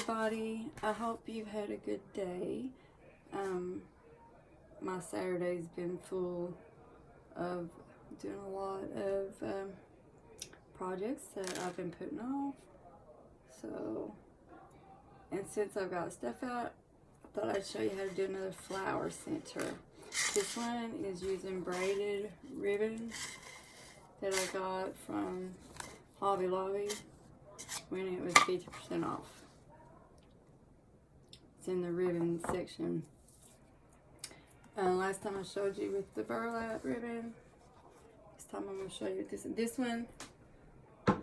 everybody. I hope you've had a good day. My Saturday's been full of doing a lot of projects that I've been putting off. So, and since I've got stuff out, I thought I'd show you how to do another flower center. This one is using braided ribbon that I got from Hobby Lobby when it was 50% off. It's in the ribbon section. Last time I showed you with the burlap ribbon. This time I'm going to show you with this. This one I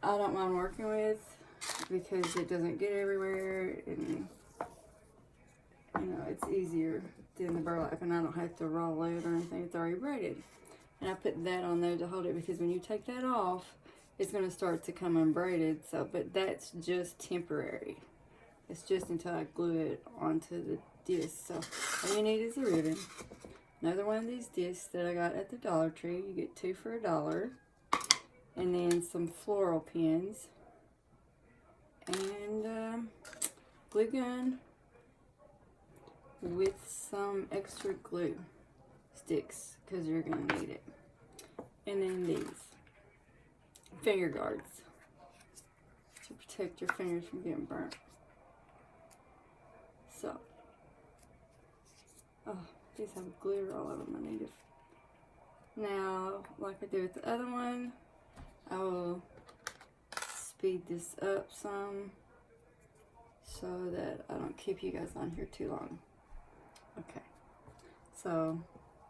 don't mind working with because it doesn't get everywhere, and you know, it's easier than the burlap, and I don't have to roll it or anything. It's already braided. And I put that on there to hold it because when you take that off, it's going to start to come unbraided. So, but that's just temporary. It's just until I glue it onto the disc. So all you need is a ribbon. Another one of these discs that I got at the Dollar Tree. You get 2 for $1. And then some floral pins. And glue gun with some extra glue sticks because you're going to need it. And then these finger guards to protect your fingers from getting burnt. So, oh, these have glitter all over them. I need it. Now, like I did with the other one, I will speed this up some so that I don't keep you guys on here too long. Okay, so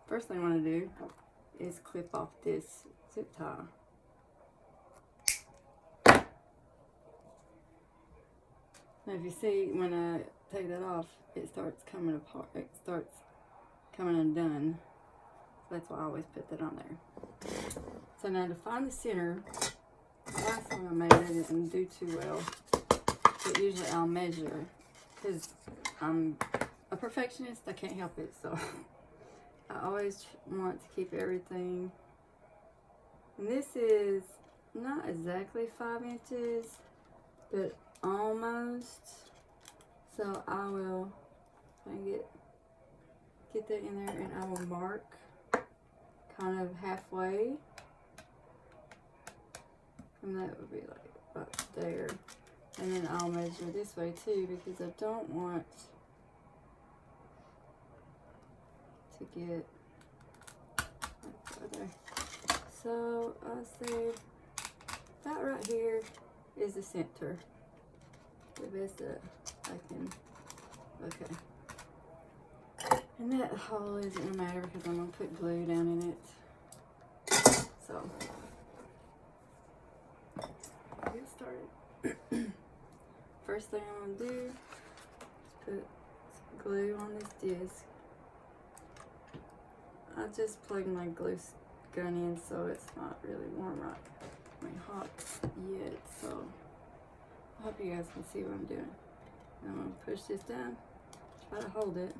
first thing I want to do is clip off this zip tie. Now if you see, when I take that off, it starts coming apart, it starts coming undone. So that's why I always put that on there. So now to find the center, the last one I made, I didn't do too well, but usually I'll measure because I'm a perfectionist, I can't help it, so I always want to keep everything. And this is not exactly 5 inches, but almost. So I will try and get that in there, and I will mark kind of halfway, and that would be like about there. And then I'll measure this way too because I don't want to get like there. So I say that right here is the center. The best that I can. Okay. And that hole isn't gonna matter because I'm gonna put glue down in it. So get started. First thing I'm gonna do is put glue on this disc. I just plugged my glue gun in so it's not really warm hot yet, so I hope you guys can see what I'm doing. And I'm going to push this down, try to hold it.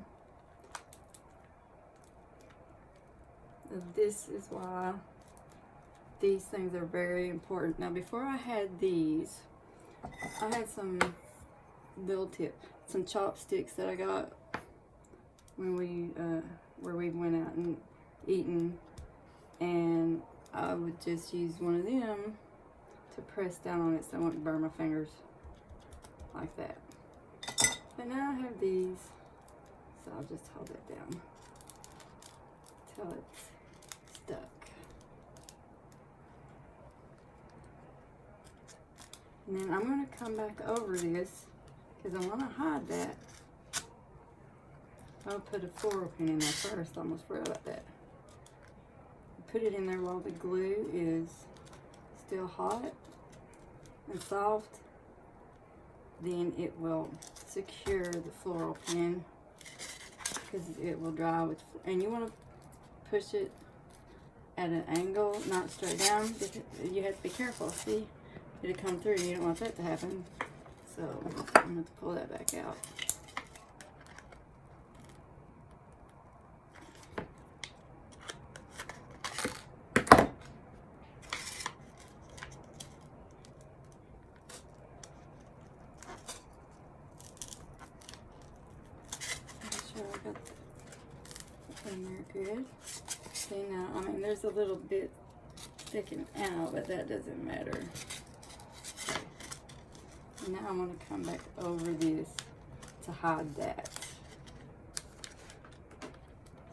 And this is why these things are very important. Now before I had these, I had some some chopsticks that I got when we where we went out and eaten, and I would just use one of them to press down on it so I wouldn't burn my fingers like that. But now I have these, so I'll just hold it down till it's stuck. And then I'm going to come back over this because I want to hide that. I'll put a floral pin in there first. I almost forgot about that. Put it in there while the glue is still hot and soft. Then it will secure the floral pin because it will dry with. And you want to push it at an angle, not straight down. Because you have to be careful. See, it'll come through. You don't want that to happen. So I'm going to pull that back out. Good. See now, I mean, there's a little bit sticking out, but that doesn't matter. Okay. Now I'm going to come back over this to hide that.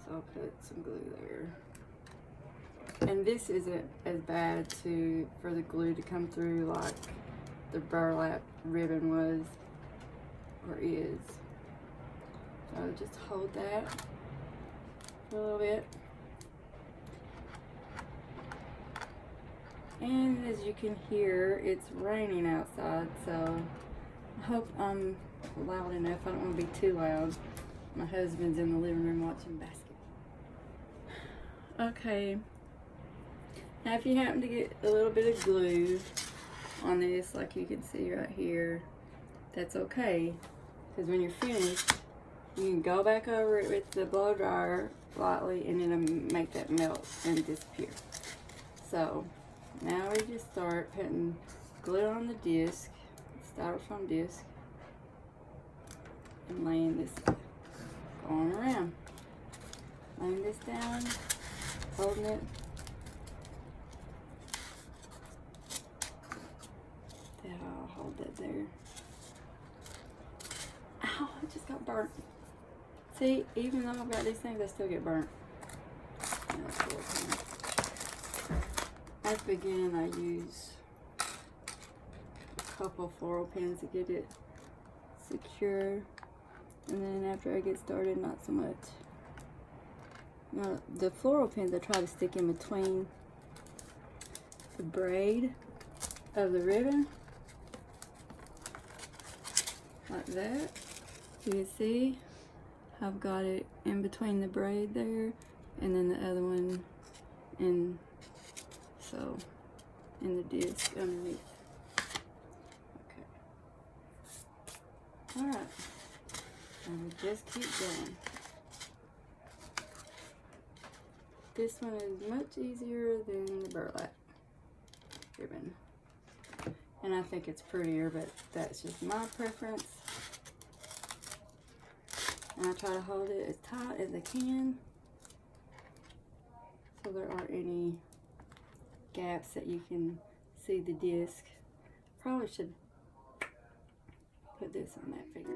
So I'll put some glue there. And this isn't as bad for the glue to come through like the burlap ribbon was or is. So just hold that for a little bit. And as you can hear, it's raining outside, so I hope I'm loud enough. I don't want to be too loud. My husband's in the living room watching basketball. Okay. Now if you happen to get a little bit of glue on this, like you can see right here, that's okay. Because when you're finished, you can go back over it with the blow dryer lightly and it'll make that melt and disappear. So now we just start putting glue on the disc, styrofoam disc, and laying this, going around. Laying this down, holding it. Then I'll hold that there. Ow, it just got burnt. See, even though I've got these things, I still get burnt. At the beginning, I use a couple floral pins to get it secure, and then after I get started, not so much. Now, the floral pins I try to stick in between the braid of the ribbon, like that. You can see I've got it in between the braid there, and then the other one in. So, in the disc underneath. Okay. Alright. And we just keep going. This one is much easier than the burlap ribbon. And I think it's prettier, but that's just my preference. And I try to hold it as tight as I can, so there aren't any gaps that you can see the disc. Probably should put this on that finger.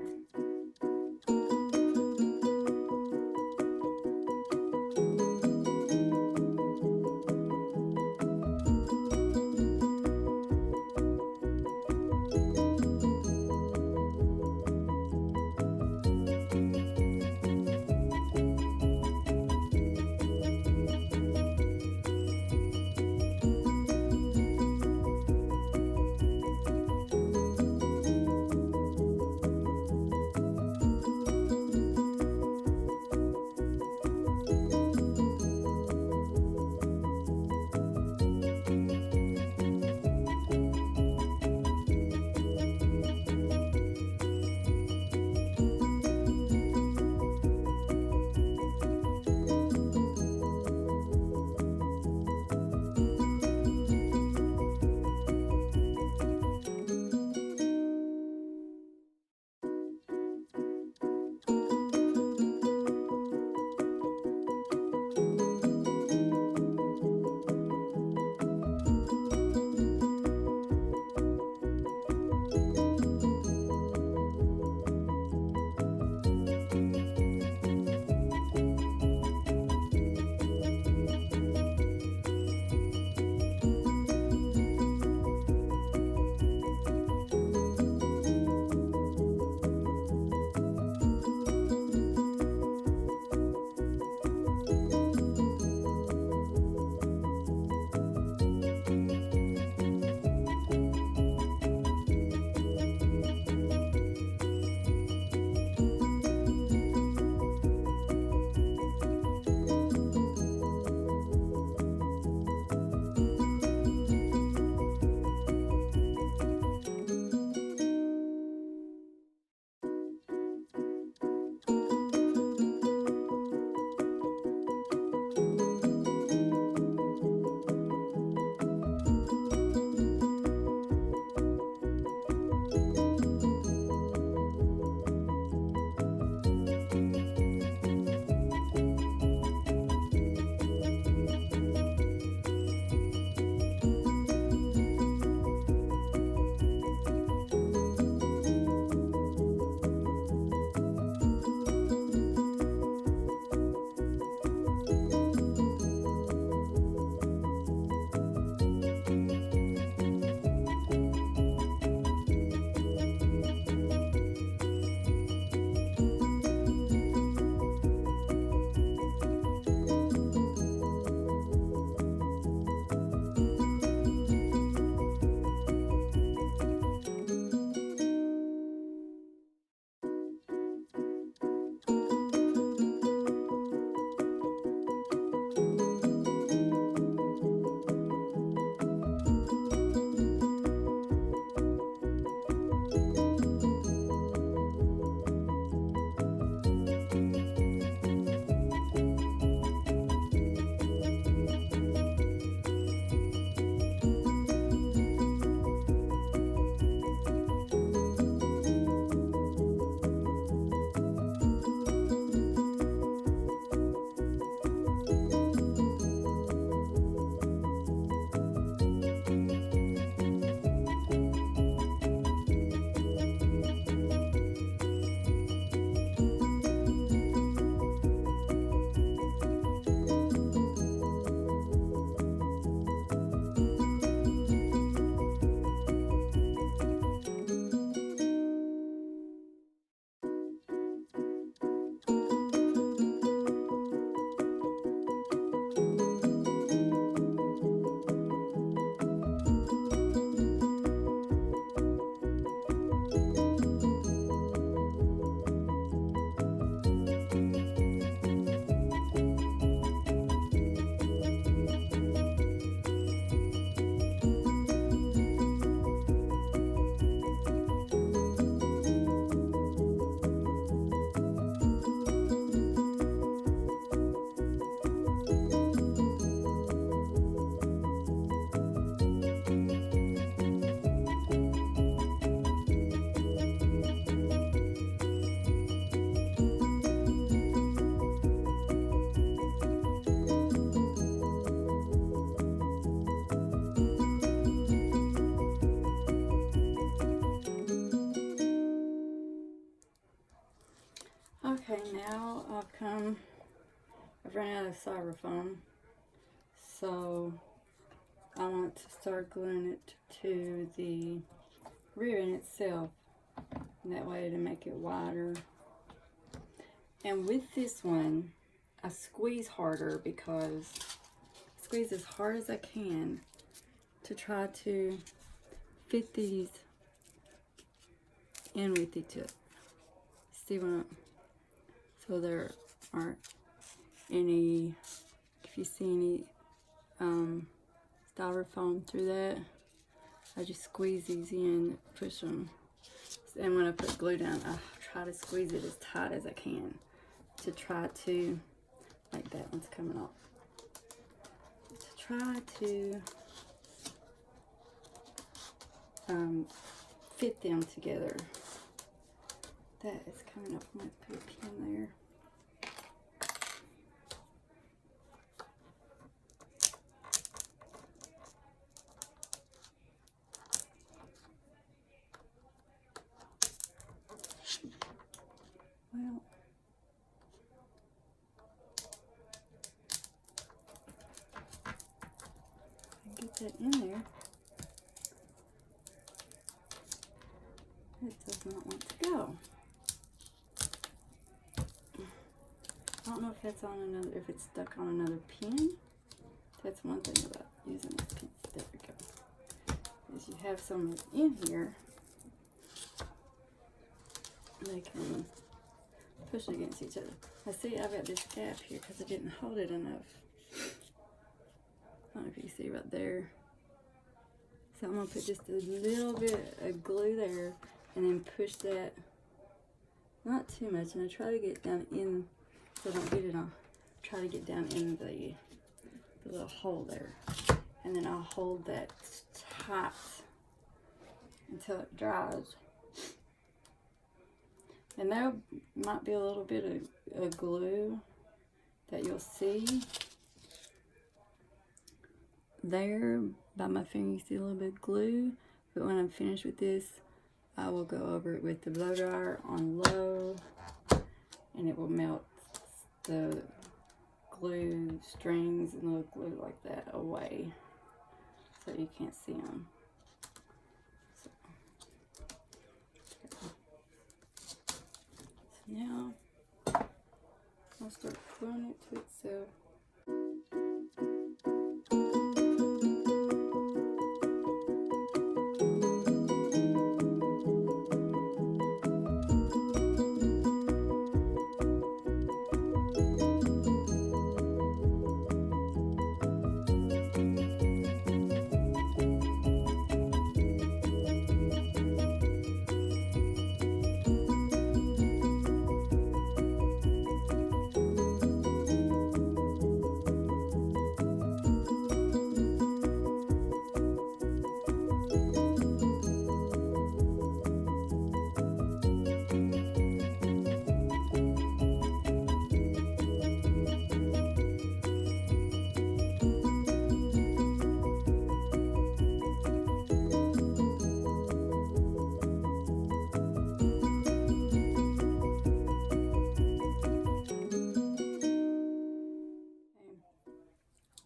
now I've run out of styrofoam, so I want to start gluing it to the ribbon itself, and that way to make it wider. And with this one, I squeeze harder because I squeeze as hard as I can to try to fit these in with each other. See what? So there aren't any, if you see any styrofoam through that, I just squeeze these in, push them. And when I put glue down, I try to squeeze it as tight as I can to try to, like that one's coming off, to try to fit them together. That is coming up. I'm going to put a pin there. Well, I get that in there. It does not want to go. I don't know if that's on another, if it's stuck on another pin. That's one thing about using these pins. There we go. Is you have some in here, they can push against each other. I see I've got this gap here because I didn't hold it enough. I don't know if you can see right there. So I'm going to put just a little bit of glue there and then push that, not too much, and I try to get down in, so I don't get it on, try to get down in the little hole there. And then I'll hold that tight until it dries. And there might be a little bit of glue that you'll see there by my finger. You see a little bit of glue, but when I'm finished with this, I will go over it with the blow dryer on low, and it will melt the glue strings and little glue like that away, so you can't see them. So now I'll start gluing it to itself.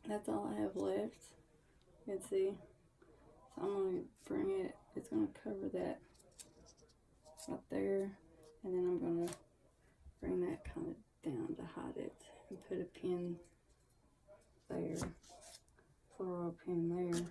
That's all I have left. You can see. So I'm going to bring it, it's going to cover that up there. And then I'm going to bring that kind of down to hide it and put a pin there, floral pin there.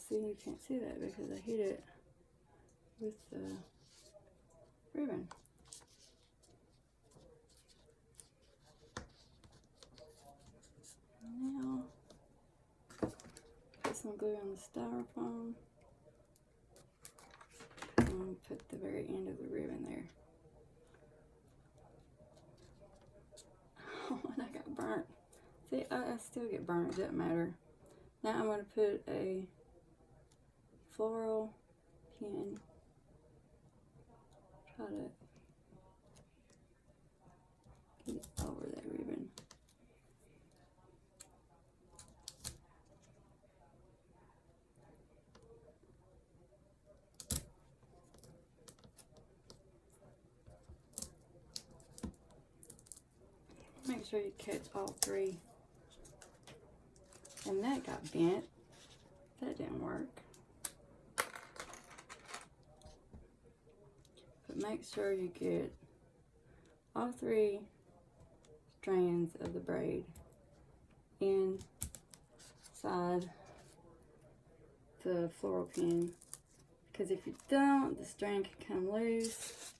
See, you can't see that because I hit it with the ribbon. Now, put some glue on the styrofoam. And put the very end of the ribbon there. Oh, and I got I still get burned. It doesn't matter. Now I'm going to put a floral pin. Try to get it over that ribbon. Make sure you catch all three. And that got bent. That didn't work. But make sure you get all three strands of the braid inside the floral pin. Because if you don't, the strand can come loose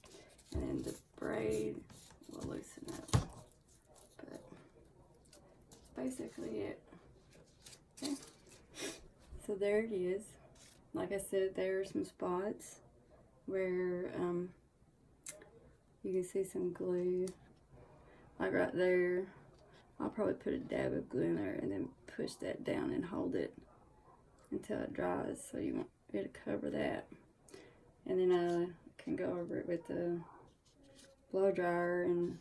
and then the braid will loosen up. But that's basically it. Okay. So there it is. Like I said, there are some spots where you can see some glue. Like right there, I'll probably put a dab of glue in there and then push that down and hold it until it dries. So you want it to cover that. And then I can go over it with the blow dryer and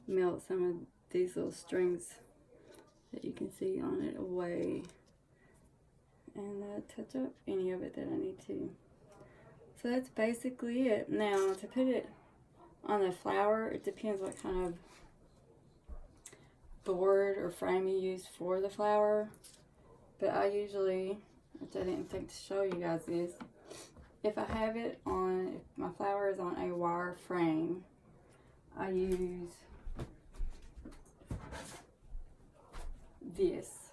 melt some of these little strings that you can see on it away, and touch up any of it that I need to. So that's basically it. Now to put it on the flower, it depends what kind of board or frame you use for the flower. But I usually, which I didn't think to show you guys is, if I have it on, if my flower is on a wire frame, I use this.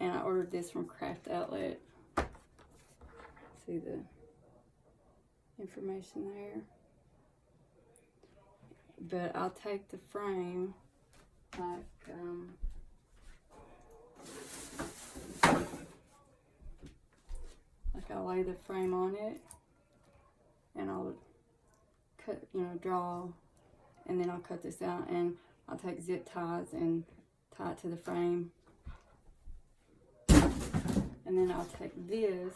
And I ordered this from Craft Outlet. See the information there. But I'll take the frame, like, I'll lay the frame on it, and I'll cut, draw, and then I'll cut this out, and I'll take zip ties and tie it to the frame. And then I'll take this,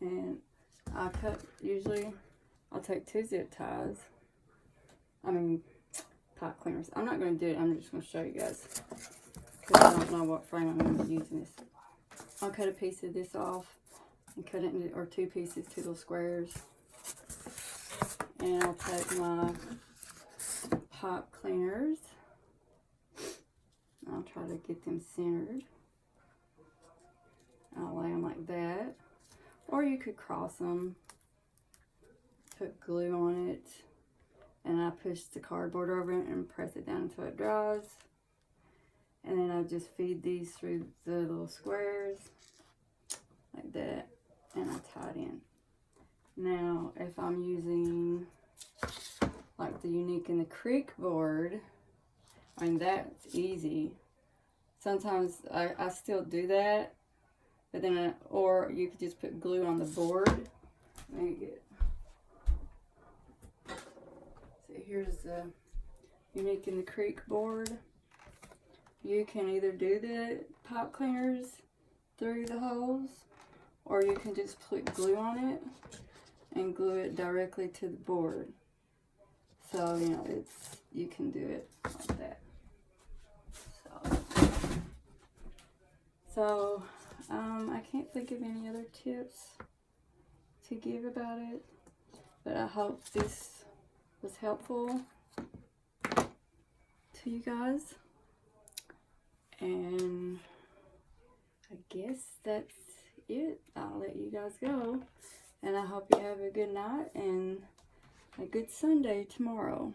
and I'll cut, usually I'll take 2 zip ties, pipe cleaners. I'm not going to do it, I'm just going to show you guys, because I don't know what frame I'm going to be using this. I'll cut a piece of this off and cut it into, or 2 pieces, 2 little squares. And I'll take my pipe cleaners. I'll try to get them centered. I'll lay them like that. Or you could cross them, put glue on it, and I push the cardboard over it and press it down until it dries. And then I just feed these through the little squares like that, and I tie it in. Now, if I'm using like the Unique in the Creek board, that's easy. Sometimes I still do that, but then or you could just put glue on the board. Let me get. So here's the Unique in the Creek board. You can either do the pipe cleaners through the holes, or you can just put glue on it and glue it directly to the board. So, you can do it like that. So I can't think of any other tips to give about it, but I hope this was helpful to you guys. And I guess that's it. I'll let you guys go. And I hope you have a good night and a good Sunday tomorrow.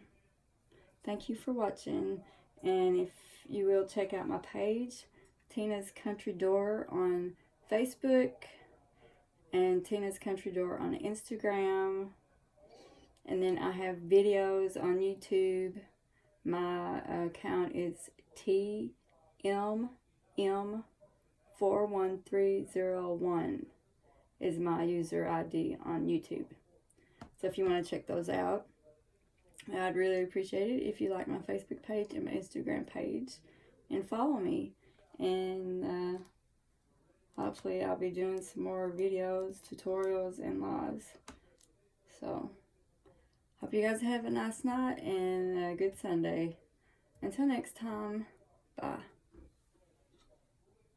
Thank you for watching. And if you will, check out my page, Tina's Country Door, on Facebook, and Tina's Country Door on Instagram. And then I have videos on YouTube. My account is TMM41301 is my user ID on YouTube. So if you want to check those out. I'd really appreciate it if you like my Facebook page and my Instagram page and follow me. And hopefully I'll be doing some more videos, tutorials, and lives. So, hope you guys have a nice night and a good Sunday. Until next time, bye.